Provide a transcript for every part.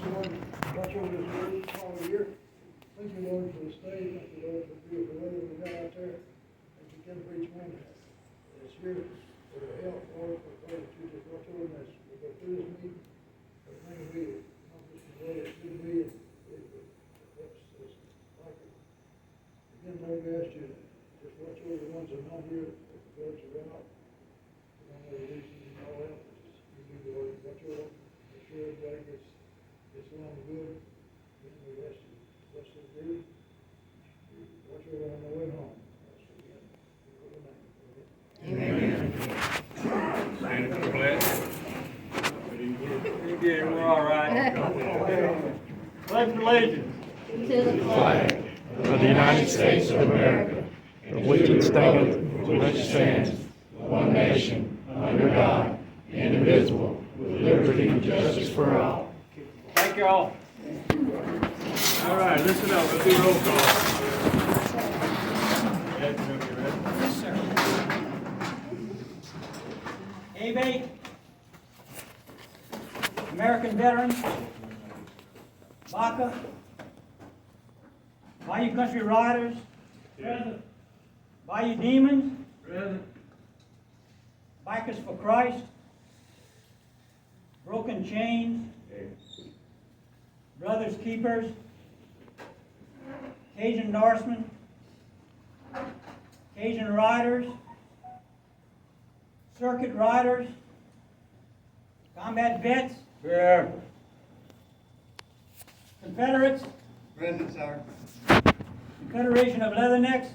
watch over this word all year. Thank you, Lord, for this day. Thank you, Lord, for the beautiful weather we got out there. Thank you, again, for each one that's here, for their health, Lord, for the that you just watch over us. We go through this meeting, everything we accomplish in the way it should be, and that's like it. Again, Lord, we ask you to just watch over the ones that are not here, if the birds are out. We don't know the reason and all that, but just you do, Lord, watch over them. Make sure everybody gets along good. Again, we ask you to bless them good. Watch over on the way home. That's again. Amen. Stand for the pledge. Yeah, we're all right. Pledge allegiance To the flag of the United States of America, for which it stands, one nation, under God, indivisible, with liberty and justice for all. Thank you all. All right, listen up. Let's do roll call. Yes, sir. A-Bay, American Veterans, Baca, Bayou Country Riders, Present. Bayou Demons, Present. Bikers for Christ, Broken Chains, Brothers Keepers, Cajun Norsemen, Cajun Riders, Circuit Riders, Combat Vets, Here. Confederates, Present, sir. Confederation of Leathernecks,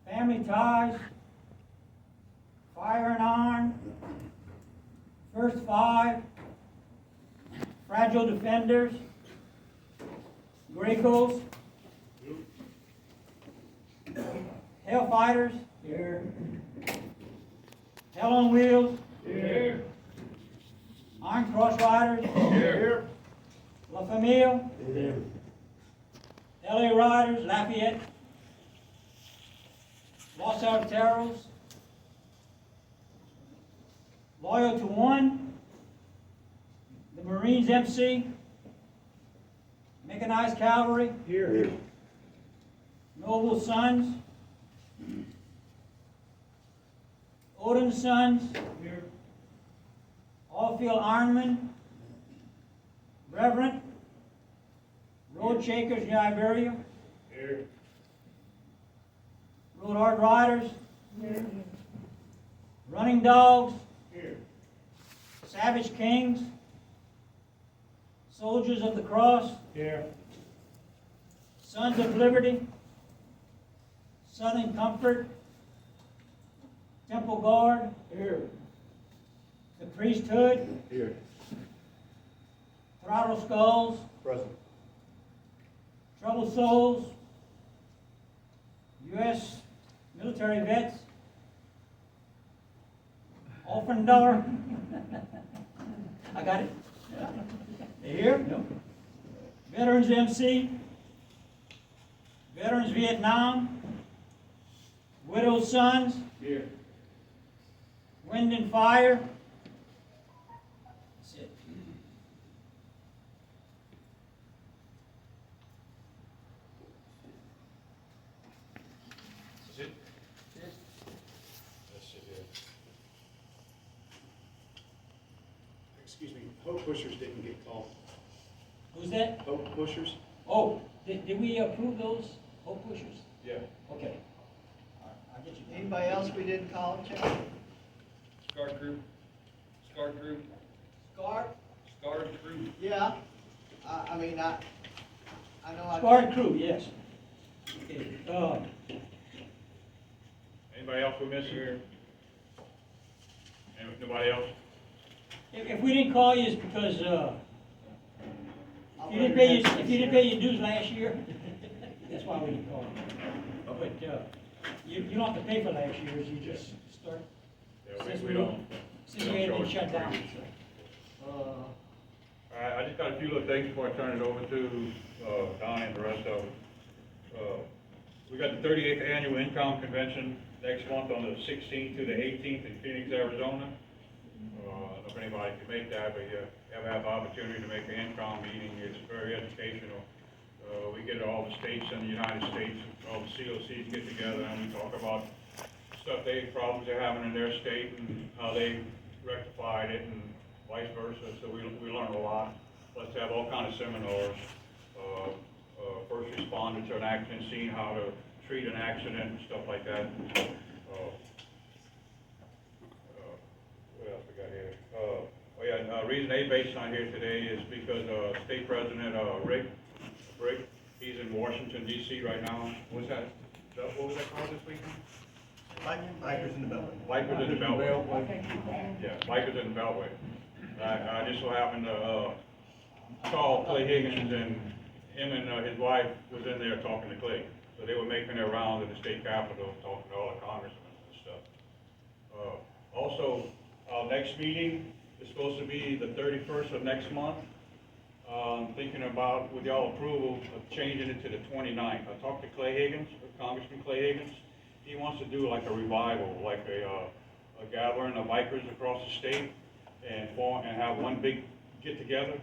Family Ties, Fire and Iron, First Five, Fragile Defenders, Gracos, Hellfighters, here. Hell on Wheels, Here. Iron Cross Riders, Here. La Famille, LA Riders, Lafayette, Los Alteros, Loyal to One, the Marines MC, Mechanized Cavalry, Here. Noble Sons, Odin's Sons, Here. Allfield Ironmen, Reverend, Road Shakers, New Iberia, Here. Road Hard Riders, Running Dogs, Here. Savage Kings, Soldiers of the Cross, Here. Sons of Liberty, Southern Comfort, Temple Guard, Here. the Priesthood, Here. Throttle Skulls, Present. Troubled Souls, U.S. military vets, Orphan Dollar. I got it. They here? No. Veterans MC, Veterans Vietnam, Widow's Sons, Here. Wind and Fire. That's it. Is it? That's it. Excuse me, Hope Pushers didn't get called. Who's that? Hope Pushers? Oh, did we approve those Hope Pushers? Yeah. Okay. All right, I'll get you. Anybody else we didn't call, Chuck? Scar Crew. Scar Crew. Scar? Scar Crew. Yeah. I mean, I know I. Squad crew, yes. Okay, Anybody else we missing here? Nobody else? if we didn't call you, it's because, I'll if you didn't pay your dues last year, that's why we didn't call you. But, you don't have to pay for last year's, you just start, Yeah, since we don't. since we had been shut down, so. All right, I just got a few little things before I turn it over to Donnie and the rest of it. We got the 38th Annual INCOM Convention next month on the 16th to the 18th in Phoenix, Arizona. If anybody can make that, but you have the opportunity to make an in-town meeting, it's very educational. We get all the states in the United States, all the C.O.Cs get together and we talk about problems they're having in their state and how they rectified it and vice versa. So we learn a lot. Plus have all kinds of seminars, first responder to an accident scene, how to treat an accident and stuff like that. What else we got here? Reason A-Base's not here today is because State President Rick, he's in Washington D.C. right now. What was that called this weekend? Bikers in the Beltway. Bikers in the Beltway. Yeah, Bikers in the Beltway. I just so happened to call Clay Higgins, and him and his wife was in there talking to Clay. So they were making their rounds at the state capitol, talking to all the congressmen and stuff. Also, our next meeting is supposed to be the 31st of next month. Thinking about, with y'all approval, of changing it to the 29th. I talked to Clay Higgins, Congressman Clay Higgins. He wants to do like a revival, like a gathering of bikers across the state and have one big get-together.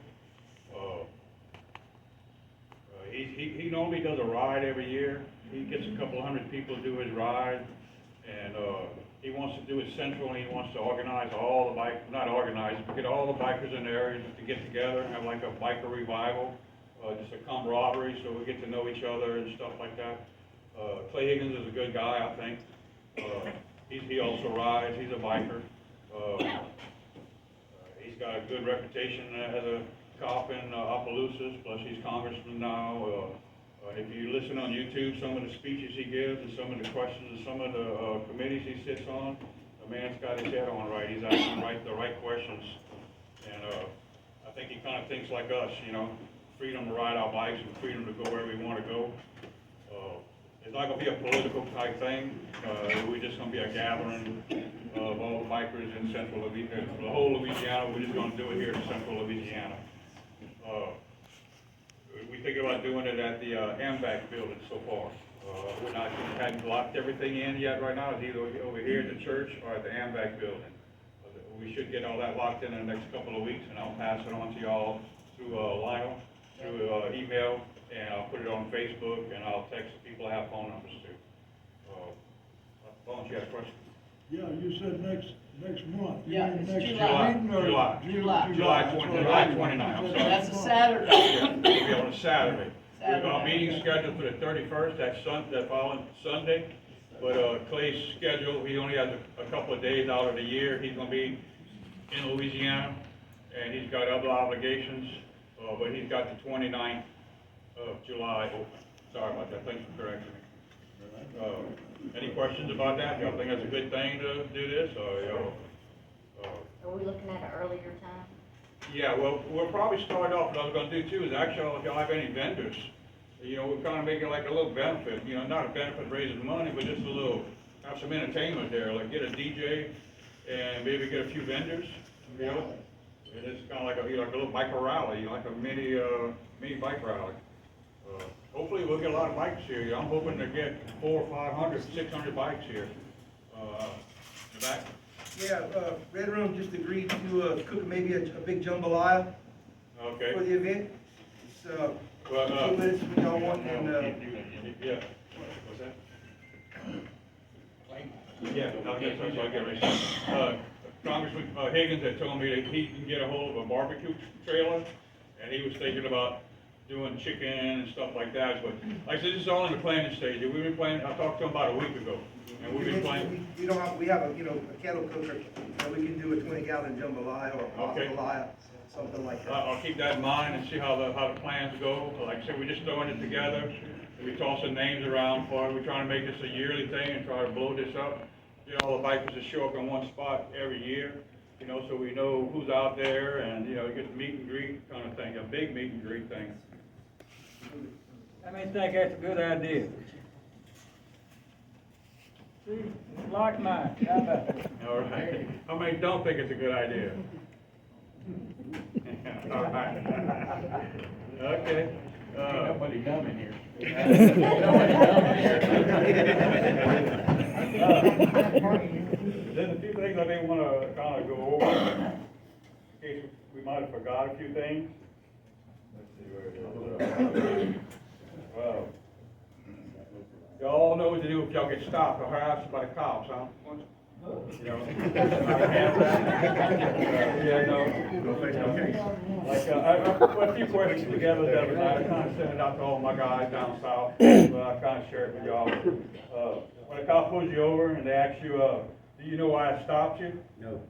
He normally does a ride every year. He gets a couple hundred people to do his ride, and he wants to do it central, and he wants to organize all the not organize, but get all the bikers in the area to get together and have like a biker revival, just a camaraderie, so we get to know each other and stuff like that. Clay Higgins is a good guy, I think. He also rides, he's a biker. He's got a good reputation as a cop in Opelousas, plus he's congressman now. If you listen on YouTube, some of the speeches he gives and some of the questions and some of the committees he sits on, the man's got his head on right. He's asking the right questions. And I think he kind of thinks like us, you know, freedom to ride our bikes and freedom to go where we want to go. It's not going to be a political type thing. We're just going to be a gathering of all the bikers in central Louisiana, the whole Louisiana. We're just going to do it here in central Louisiana. We think about doing it at the AMVAC building so far. We hadn't locked everything in yet right now. It's either over here at the church or at the AMVAC building. We should get all that locked in the next couple of weeks, and I'll pass it on to y'all through Lionel, through email, and I'll put it on Facebook, and I'll text the people I have phone numbers to. Bones, you have a question? Yeah, you said next month. You Yeah, mean it's next July. meeting or July. July 29th, I'm sorry. That's a Saturday. Yeah, it'll be on a Saturday. We've got a Saturday. meeting scheduled for the 31st, that following Sunday. But Clay's schedule, he only has a couple of days out of the year. He's gonna be in Louisiana, and he's got other obligations, but he's got the 29th of July open. Sorry about that, thanks for correcting me. Any questions about that? Y'all think that's a good thing to do this, or y'all? Are we looking at an earlier time? Yeah, well, we'll probably start off, what I was gonna do too is actually, if y'all have any vendors, you know, we're kinda making like a little benefit, you know, not a benefit raising money, but just a little, have some entertainment there, like get a DJ and maybe get a few vendors, you know? And it's kinda like a little bike rally, like a mini bike rally. Hopefully we'll get a lot of bikes here. I'm hoping to get 400, 500, 600 bikes here. In the back. Yeah, Red Room just agreed to cook maybe a big jambalaya Okay. for the event. So, Well, 2 minutes if y'all want, and, yeah. What's that? Yeah, I'll get ready. Congressman Higgins had told me that he can get a hold of a barbecue trailer, and he was thinking about doing chicken and stuff like that, but like I said, this is all in the planning stage. We've been planning, I talked to him about a week ago, and we've been planning. we have a kettle cooker, and we can do a 20-gallon jambalaya or a Okay. jambalaya, something like that. I'll keep that in mind and see how the plans go. Like I said, we're just throwing it together. We tossing names around for it. We're trying to make this a yearly thing and try to blow this up. Get all the bikers to show up in one spot every year, you know, so we know who's out there and, you know, get the meet and greet kind of thing, a big meet and greet thing. I mean, think that's a good idea. See, like mine, how about that? All right. How many don't think it's a good idea? All right. Okay. Nobody dumb in here. Is there's a few things I didn't wanna kinda go over, in case we might have forgot a few things. Let's see where it is. Well, y'all know what to do if y'all get stopped or harassed by the cops, huh? You know? Yeah, no. Like, I put a few questions together the other night, I kinda sent it out to all my guys down south, but I kinda shared it with y'all. When a cop pulls you over and they ask you, do you know why I stopped you? No.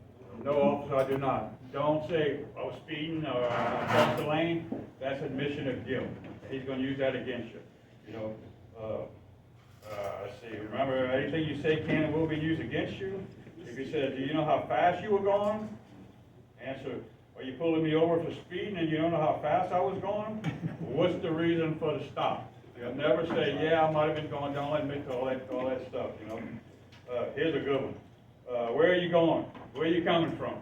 No, officer, I do not. Don't say, I was speeding or I crossed the lane, that's admission of guilt. He's gonna use that against you, you know? Let's see, remember, anything you say can and will be used against you. If he says, do you know how fast you were going? Answer, are you pulling me over for speeding and you don't know how fast I was going? What's the reason for the stop? You'll never say, yeah, I might have been going, don't admit to all that stuff, you know? Here's a good one. Where are you going? Where are you coming from?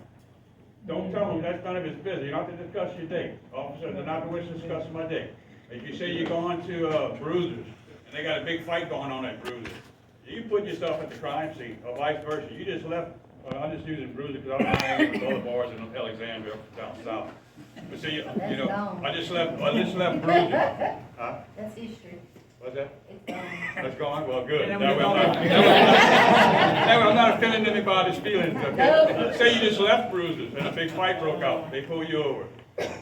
Don't tell them, that's none of his business. You're not to discuss your date. Officer, they're not to wish to discuss my date. If you say you're going to Bruisers, and they got a big fight going on at Bruisers, you put yourself at the crime scene, or vice versa. You just left, I'm just using Bruisers because I'm not hanging with other bars in Alexandria down south. But see, you know, I just left Bruisers. Huh? That's history. What's that? It's gone. That's gone? Well, good. And That then way we I'm not offending anybody's feelings, okay? No. Say you just left Bruisers and a big fight broke out. They pull you over.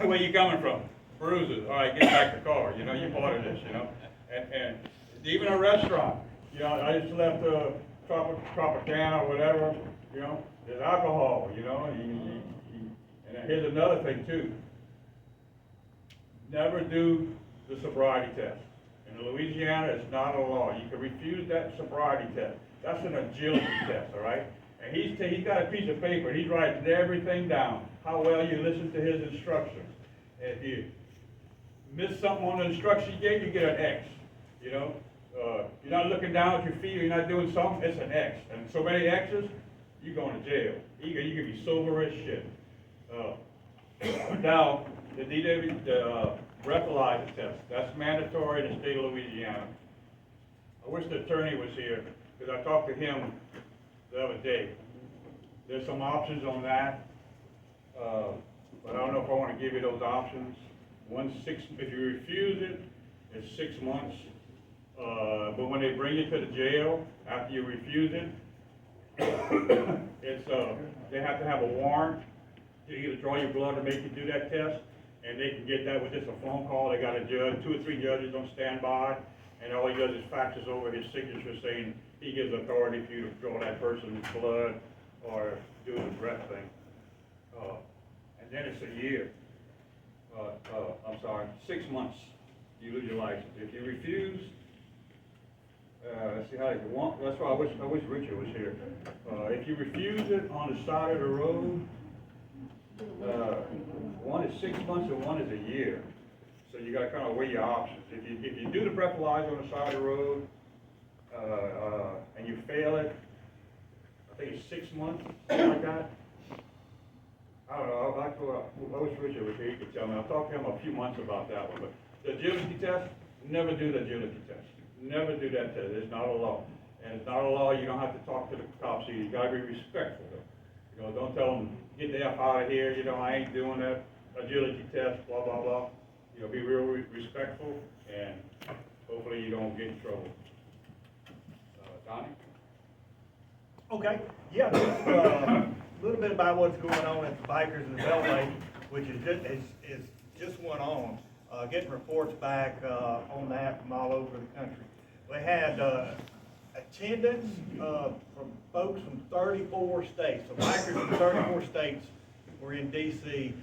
Where you coming from? Bruisers. All right, get back to the car. You know, you're part of this, you know? And even a restaurant. You know, I just left Tropicana or whatever, you know? There's alcohol, you know? And here's another thing, too. Never do the sobriety test. In Louisiana, it's not a law. You can refuse that sobriety test. That's an agility test, all right? And he's got a piece of paper, and he's writing everything down, how well you listen to his instructions. And if you miss something on the instruction you gave, you get an X, you know? You're not looking down at your feet, or you're not doing something, it's an X. And so many X's, you're going to jail. You can be sober as shit. Now, the breathalyzer test, that's mandatory in the state of Louisiana. I wish the attorney was here, because I talked to him the other day. There's some options on that, but I don't know if I want to give you those options. If you refuse it, it's 6 months. But when they bring you to the jail, after you refuse it, they have to have a warrant to either draw your blood or make you do that test. And they can get that with just a phone call. They got a judge, 2 or 3 judges on standby, and all he does is faxes over his signature saying he gives authority for you to draw that person's blood or do the breath thing. And then it's a year. 6 months, you lose your license. If you refuse, let's see how you want. That's why I wish Richard was here. If you refuse it on the side of the road, one is 6 months and one is a year. So you gotta kind of weigh your options. If you do the breathalyzer on the side of the road, and you fail it, I think it's 6 months, something like that. I don't know, I wish Richard was here, he could tell me. I talked to him a few months about that one, but the agility test, never do the agility test. Never do that test, it's not a law. And it's not a law, you don't have to talk to the cops either, you gotta be respectful. You know, don't tell them, get the F out of here, you know, I ain't doing that agility test, blah, blah, blah. You know, be real respectful, and hopefully you don't get in trouble. Donnie? Okay, yeah, just a little bit about what's going on at the Bikers and the Beltway, which is just went on. Getting reports back on that from all over the country. We had attendance from folks from 34 states. So bikers from 34 states were in D.C.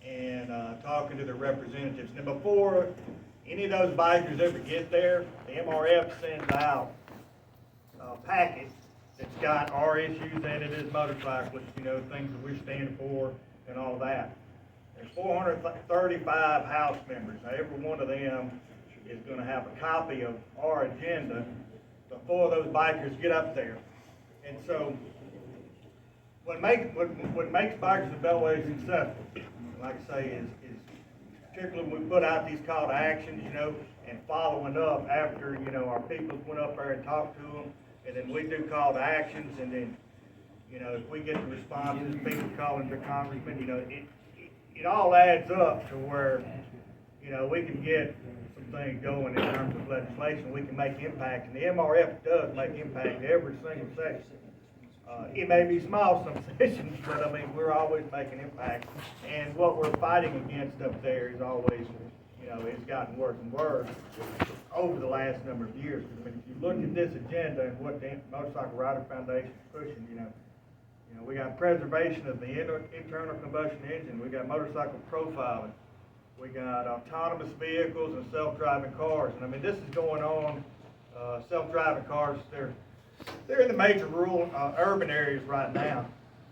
and talking to their representatives. And before any of those bikers ever get there, the MRF sends out a packet that's got our issues in it as motorcyclists, you know, things that we stand for and all that. There's 435 House members. Now, every one of them is going to have a copy of our agenda before those bikers get up there. And so, what makes Bikers and Beltways successful, like I say, is particularly when we put out these call to actions, you know, and following up after, you know, our people went up there and talked to them, and then we do call to actions, and then You know, if we get the responses, people calling their congressman, you know, it all adds up to where, you know, we can get some things going in terms of legislation, we can make impact, and the MRF does make impact every single session. It may be small some sessions, but I mean, we're always making impact, and what we're fighting against up there is always, you know, it's gotten worse and worse over the last number of years. I mean, if you look at this agenda and what the Motorcycle Rider Foundation is pushing, you know, we got preservation of the internal combustion engine, we got motorcycle profiling, we got autonomous vehicles and self-driving cars, and I mean, this is going on, self-driving cars, they're in the major rural, urban areas right now.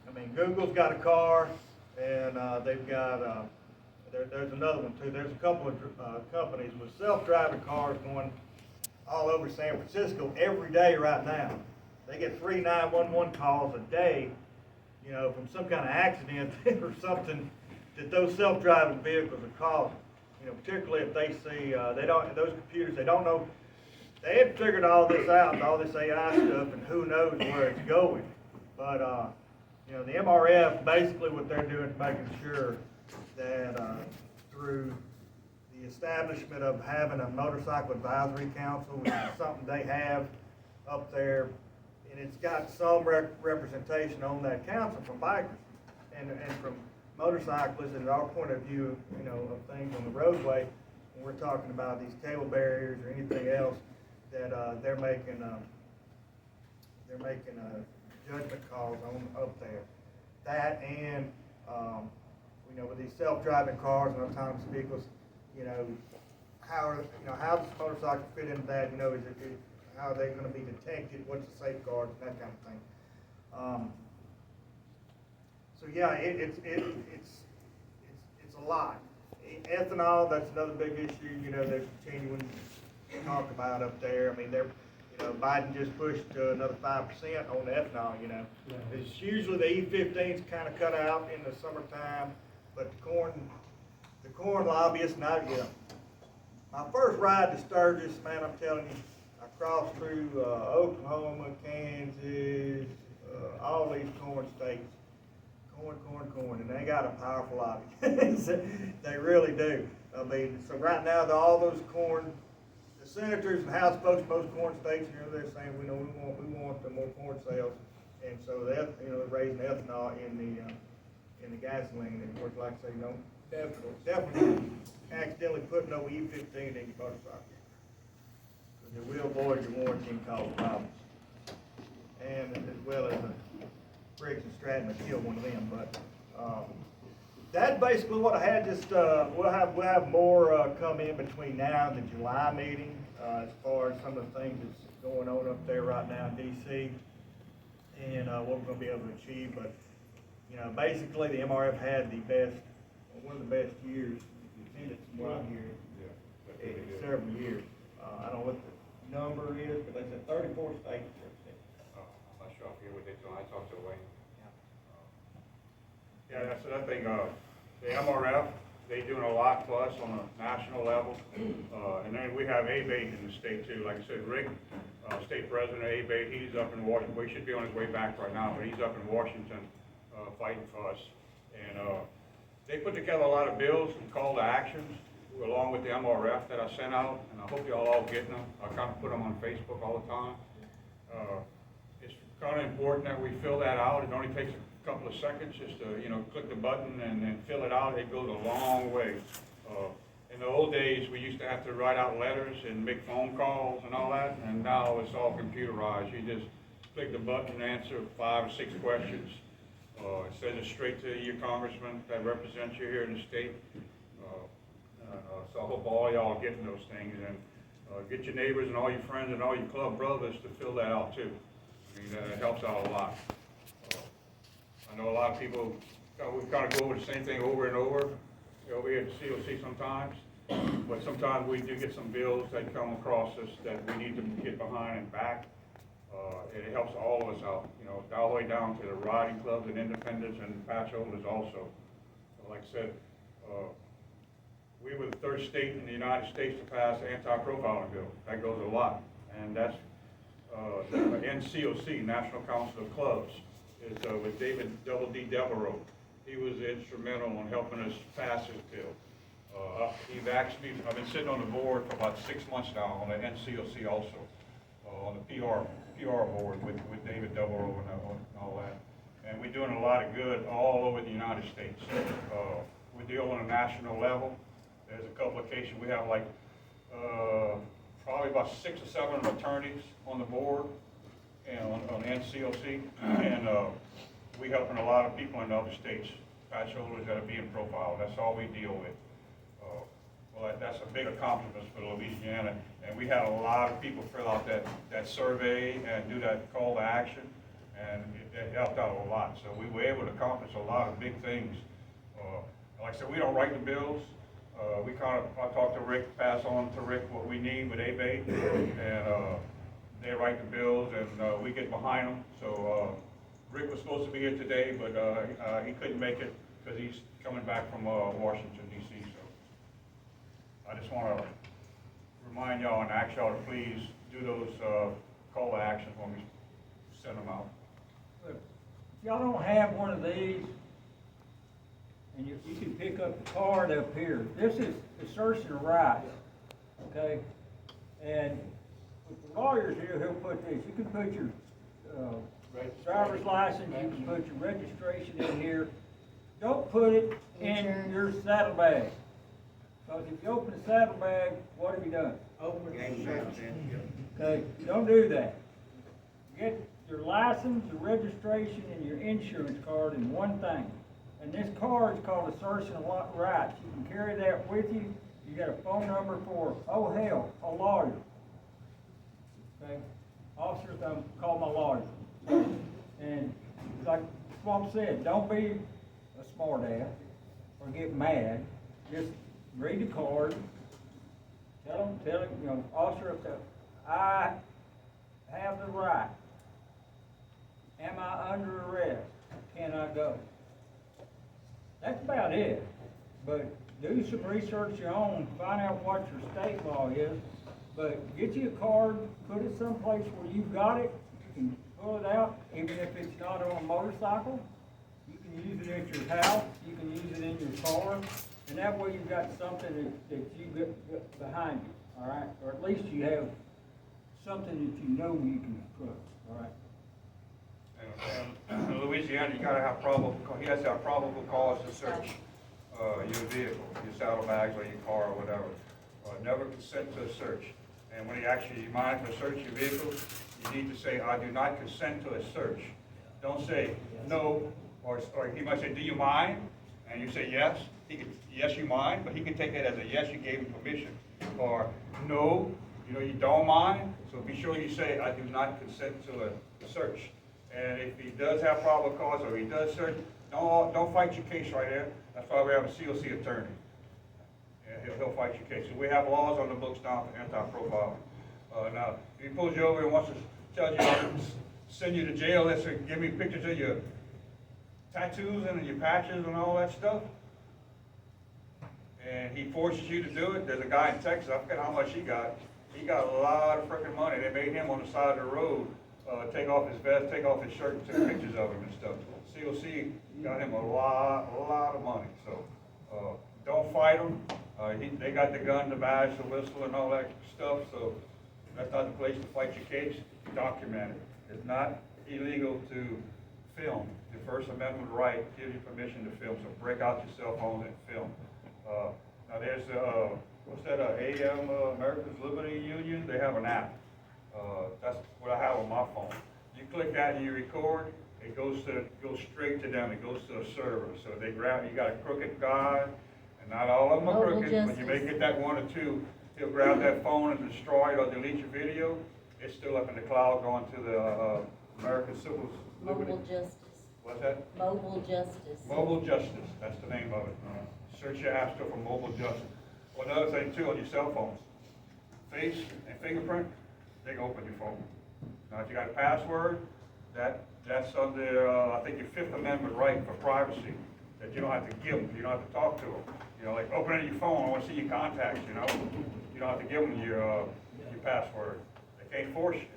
I mean, Google's got a car, and they've got, there's another one too, there's a couple of companies with self-driving cars going all over San Francisco every day right now. They get 3 911 calls a day, you know, from some kind of accident or something that those self-driving vehicles are causing. You know, particularly if they see, those computers, they don't know, they haven't figured all this out, all this AI stuff, and who knows where it's going. But, you know, the MRF, basically what they're doing is making sure that through the establishment of having a motorcycle advisory council, which is something they have up there, and it's got some representation on that council from bikers and from motorcyclists, and our point of view, you know, of things on the roadway, when we're talking about these cable barriers or anything else, that they're making judgment calls on up there. That and you know, with these self-driving cars and autonomous vehicles, you know, how does the motorcycle fit into that? You know, how are they going to be detected? What's the safeguards? That kind of thing. So yeah, it's a lot. Ethanol, that's another big issue. You know, they're continuing to talk about up there. I mean, Biden just pushed another 5% on the ethanol. You know, it's usually the E15's kind of cut out in the summertime, but the corn lobbyists, not yet. My first ride to Sturgis, man, I'm telling you, I crossed through Oklahoma, Kansas, all these corn states. Corn, and they got a powerful lobby. They really do. I mean, so right now, all those corn, the senators and House folks, most corn states, you know, they're saying, we want the more corn sales, and so they're raising ethanol in the gasoline. And of course, like I say, definitely accidentally putting no E15 in your motorcycle. It will avoid your warranty and cause problems, and as well as Briggs and Stratton to kill one of them. But that's basically what I had. Just we'll have more come in between now and the July meeting as far as some of the things that's going on up there right now in DC, and what we're going to be able to achieve. But you know, basically the MRF had one of the best years in attendance from what I'm hearing in several years. I don't know what the number is, but they said 34 states. I'm not sure if you hear what they told. I talked to Wayne. Yeah, that's another thing. The MRF, they doing a lot for us on a national level, and then we have ABATE in the state too. Like I said, Rick, state president of ABATE, he's up in Washington. He should be on his way back right now, but he's up in Washington fighting for us. And they put together a lot of bills and call to actions along with the MRF that I sent out, and I hope y'all all getting them. I kind of put them on Facebook all the time. It's kind of important that we fill that out. It only takes a couple of seconds just to, click the button and then fill it out. It goes a long way. In the old days, we used to have to write out letters and make phone calls and all that, and now it's all computerized. You just click the button and answer 5 or 6 questions. It sends it straight to your congressman that represents you here in the state. So I hope all y'all are getting those things, and get your neighbors and all your friends and all your club brothers to fill that out too. I mean, that helps out a lot. I know a lot of people, we kind of go over the same thing over and over here at C.O.C. sometimes, but sometimes we do get some bills that come across us that we need to get behind and back. It helps all of us out, all the way down to the riding clubs and independents and patch holders also. Like I said, we were the 3rd state in the United States to pass the anti-profiling bill. That goes a lot, and that's the NCOC, National Council of Clubs. is with David Double D Devereaux. He was instrumental in helping us pass this bill. I've been sitting on the board for about 6 months now on the C.O.C also, on the PR board with David Devereaux and all that. And we're doing a lot of good all over the United States. We deal on a national level. There's a couple of cases, we have like probably about 6 or 7 attorneys on the board and on NCOC, and we helping a lot of people in other states, patch holders that are being profiled. That's all we deal with. Well, that's a big accomplishment for Louisiana, and we had a lot of people fill out that survey and do that call to action, and it helped out a lot. So we were able to accomplish a lot of big things. Like I said, we don't write the bills. I talk to Rick, pass on to Rick what we need with ABATE, and they write the bills, and we get behind them. So Rick was supposed to be here today, but he couldn't make it because he's coming back from Washington, D.C. So I just want to remind y'all and ask y'all to please do those call to action when we send them out. If y'all don't have one of these, and you can pick up the card up here. This is assertion of rights, okay? And with the lawyers here, he'll put this. You can put your driver's license, you can put your registration in here. Don't put it in your saddlebag. Because if you open the saddlebag, what have you done? Okay, don't do that. Get your license, your registration, and your insurance card in one thing. And this card is called assertion of rights. You can carry that with you. You got a phone number for, oh hell, a lawyer. Okay? Officers, call my lawyer. And like Swamp said, don't be a smart ass or get mad. Just read the card. Tell him, you know, officer, I have the right. Am I under arrest? Can I go? That's about it. But do some research your own, find out what your state law is. But get you a card, put it someplace where you've got it. You can pull it out, even if it's not on a motorcycle. You can use it at your house. You can use it in your car. And that way you've got something that you get behind you, all right? Or at least you have something that you know you can trust, all right? And in Louisiana, you gotta have he has to have probable cause to search your vehicle, your saddlebags or your car or whatever. Never consent to a search. And when he actually mind to search your vehicle, you need to say, I do not consent to a search. Don't say no, or he might say, do you mind? And you say yes. He can, yes, you mind, but he can take that as a yes, you gave him permission. Or no, you don't mind. So be sure you say, I do not consent to a search. And if he does have probable cause or he does search, don't fight your case right there. That's why we have a C.O.C attorney. And he'll fight your case. So we have laws on the books now for anti-profiling. Now, if he pulls you over and wants to tell you, send you to jail, let's say, give me pictures of your tattoos and your patches and all that stuff, and he forces you to do it. There's a guy in Texas, I forget how much he got. He got a lot of freaking money. They made him on the side of the road take off his vest, take off his shirt, and take pictures of him and stuff. C.O.C got him a lot of money. So don't fight him. They got the gun, the badge, the whistle, and all that stuff. So that's not the place to fight your case. Document it. It's not illegal to film. The First Amendment right gives you permission to film. So break out your cell phone and film. Now there's what's that? AM Americans Liberty Union. They have an app. That's what I have on my phone. You click that and you record, it goes straight to them. It goes to a server. So they grab, you got a crooked guy, and not all of them are crooked, but you may get that one or two. He'll grab that phone and destroy it or delete your video. It's still up in the cloud going to the American Civil Liberty. Mobile justice. What's that? Mobile justice. Mobile justice. That's the name of it. Search your app store for mobile justice. Well, another thing too on your cell phones, face and fingerprint. They can open your phone. Now, if you got a password, that's under, I think, your Fifth Amendment right for privacy, that you don't have to give them, you don't have to talk to them. Like opening your phone, I want to see your contacts, you don't have to give them your password. They can't force you,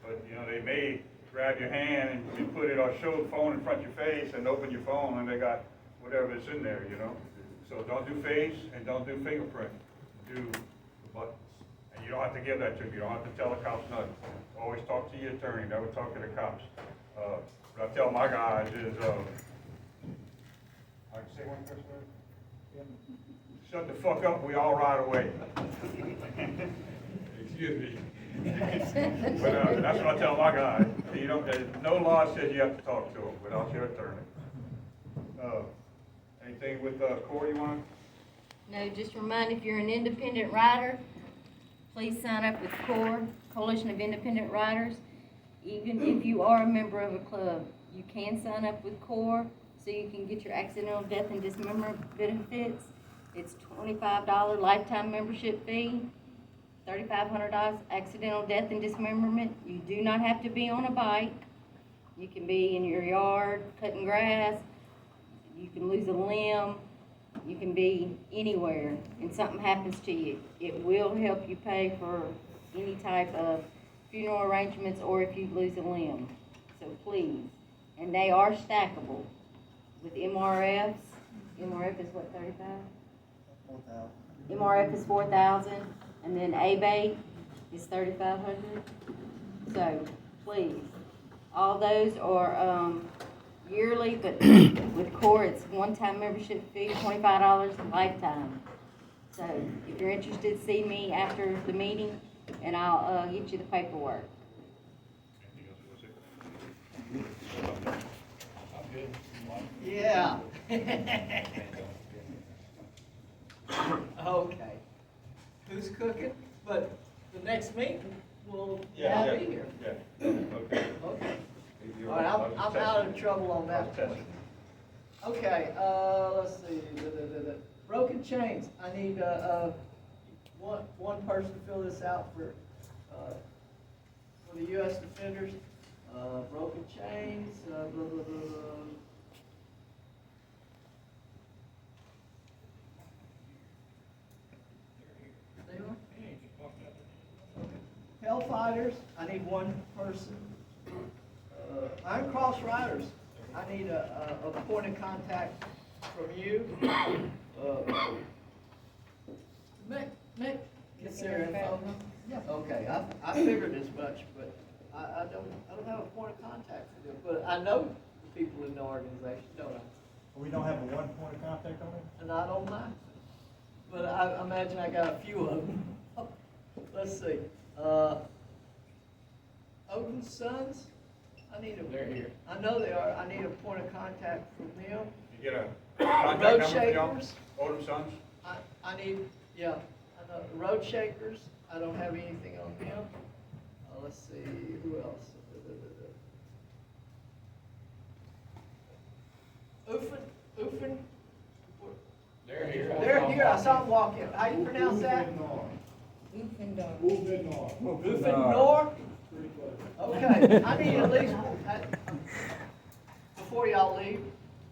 but, they may grab your hand and you put it or show the phone in front of your face and open your phone and they got whatever is in there, you know? So don't do face and don't do fingerprint. Do the buttons. And you don't have to give that to them. You don't have to tell the cops nothing. Always talk to your attorney, never talk to the cops. What I tell my guys is, I can say one person? Shut the fuck up, we all ride away. Excuse me. But that's what I tell my guys. You don't, no law says you have to talk to them without your attorney. Anything with Corey you want? No, just remind, if you're an independent rider, please sign up with CORE, Coalition of Independent Riders. Even if you are a member of a club, you can sign up with CORE so you can get your accidental death and dismemberment benefits. It's $25 lifetime membership fee, $3,500 accidental death and dismemberment. You do not have to be on a bike. You can be in your yard cutting grass. You can lose a limb. You can be anywhere and something happens to you. It will help you pay for any type of funeral arrangements or if you lose a limb. So please, and they are stackable with MRFs. MRF is what, 35? 4,000. MRF is 4,000, and then ABATE is 3,500. So please, all those are yearly, but with CORE it's one-time membership fee, $25 lifetime. So if you're interested, see me after the meeting, and I'll get you the paperwork. Yeah. Okay. Who's cooking? But the next meeting, we'll be here. Yeah, okay. Okay. All right, I'm out of trouble on that point. Okay, let's see, broken chains, I need, one person to fill this out for the US Defenders, broken chains, blah, blah, blah, blah. They are? Hellfighters, I need one person. Iron Cross Riders, I need a point of contact from you. Mick, is there info? Yeah. Okay, I figured as much, but I don't have a point of contact for them, but I know the people in the organization, don't I? We don't have a one point of contact on it? And I don't mind, but I imagine I got a few of them. Let's see, Odin's Sons? They're here. I know they are. I need a point of contact from them. You get a contact Road number for y'all? Shakers. Odom Sons? I need, yeah, I know. Road Shakers, I don't have anything on them. Let's see, who else? Uffen? They're here. They're here. I saw them walk in. How do you pronounce that? Uffendorf? Okay, I need at least, before y'all leave,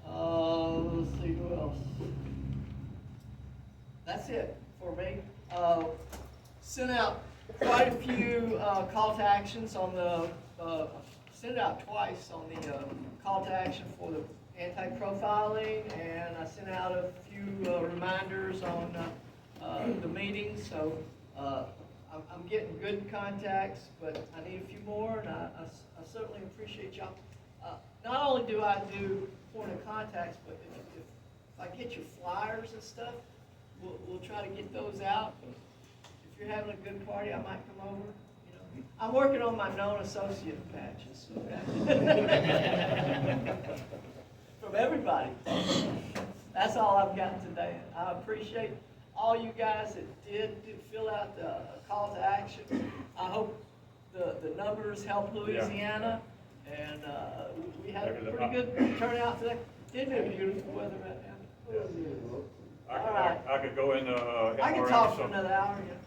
let's see, who else? That's it for me. Sent out quite a few, call to actions on the, sent it out twice on the, call to action for the anti-profiling, and I sent out a few, reminders on, the meetings, so, I'm getting good contacts, but I need a few more, and I certainly appreciate y'all. Not only do I do point of contacts, but if I get your flyers and stuff, we'll try to get those out. If you're having a good party, I might come over. You know, I'm working on my known associate patches. From everybody. That's all I've got today. I appreciate all you guys that did fill out the call to action. I hope the numbers help Louisiana, and we had a pretty good turnout today. Did be beautiful weather right now. I could go into MRF. I can talk for another hour, yeah.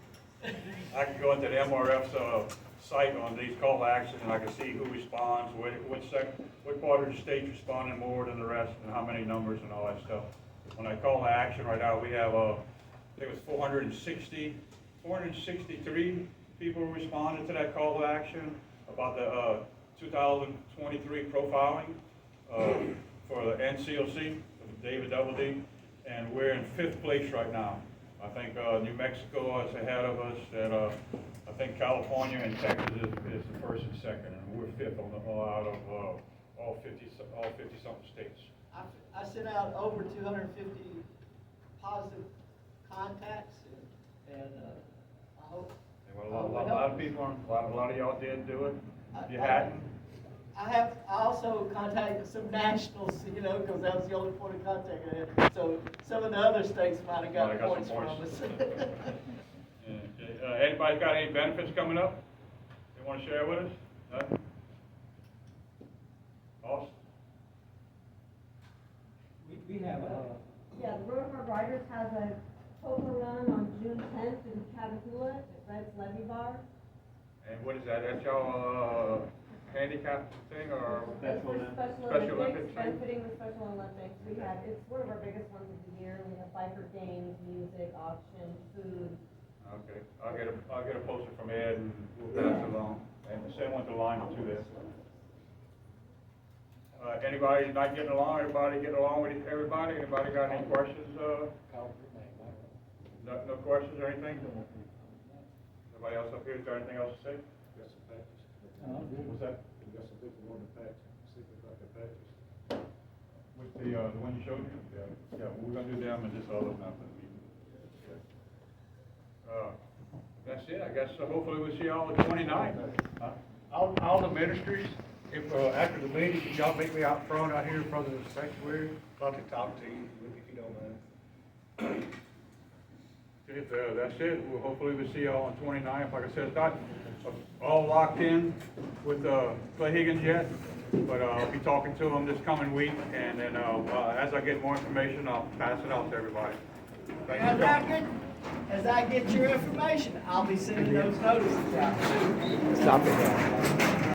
I could go into the MRF's site on these call to action, and I can see who responds, what part of the state's responding more than the rest, and how many numbers and all that stuff. When I call to action right now, we have I think it was 463 people responded to that call to action. About the 2023 profiling for the C.O.C, David Doubleday, and we're in 5th place right now. I think New Mexico is ahead of us, and I think California and Texas is the 1st and 2nd, and we're 5th out of all 50-something states. I sent out over 250 positive contacts, and I hope. And a lot of people, a lot of y'all did do it. If you hadn't, I also contacted some nationals, you know, because that was the only point of contact I had. So some of the other states might have got points from us. Anybody got any benefits coming up they want to share with us? Nothing? Awesome. We have Yeah, the Road Riders has a poker run on June 10th in Catahoula at Red's Levy Bar. And what is that? That's y'all handicap thing or It's for Special Special Olympics, Olympics? benefiting the Special Olympics. It's one of our biggest ones of the year. We have biker games, music, auction, food. Okay, I'll get a poster from Ed and we'll pass it along. And send one to Lionel too there. Anybody not getting along? Everybody getting along with everybody? Anybody got any questions? No questions or anything? Nobody else up here? Is there anything else to say? Got some patches. What's that? We got some people wanting to patch, see if we got the patches. With the one you showed me? Yeah, we're gonna do them and just all of them after the meeting. That's it, I guess, so hopefully we'll see y'all on the 29th. All the ministries, if, after the meeting, could y'all meet me out front, out here in front of the sanctuary? I'd like to talk to you, if you don't mind. If, that's it, well, hopefully we'll see y'all on 29th. Like I said, it's not all locked in with Clay Higgins yet, but I'll be talking to him this coming week, and then as I get more information, I'll pass it out to everybody. Thank you, John. As I get your information, I'll be sending those notices out too. Stop it.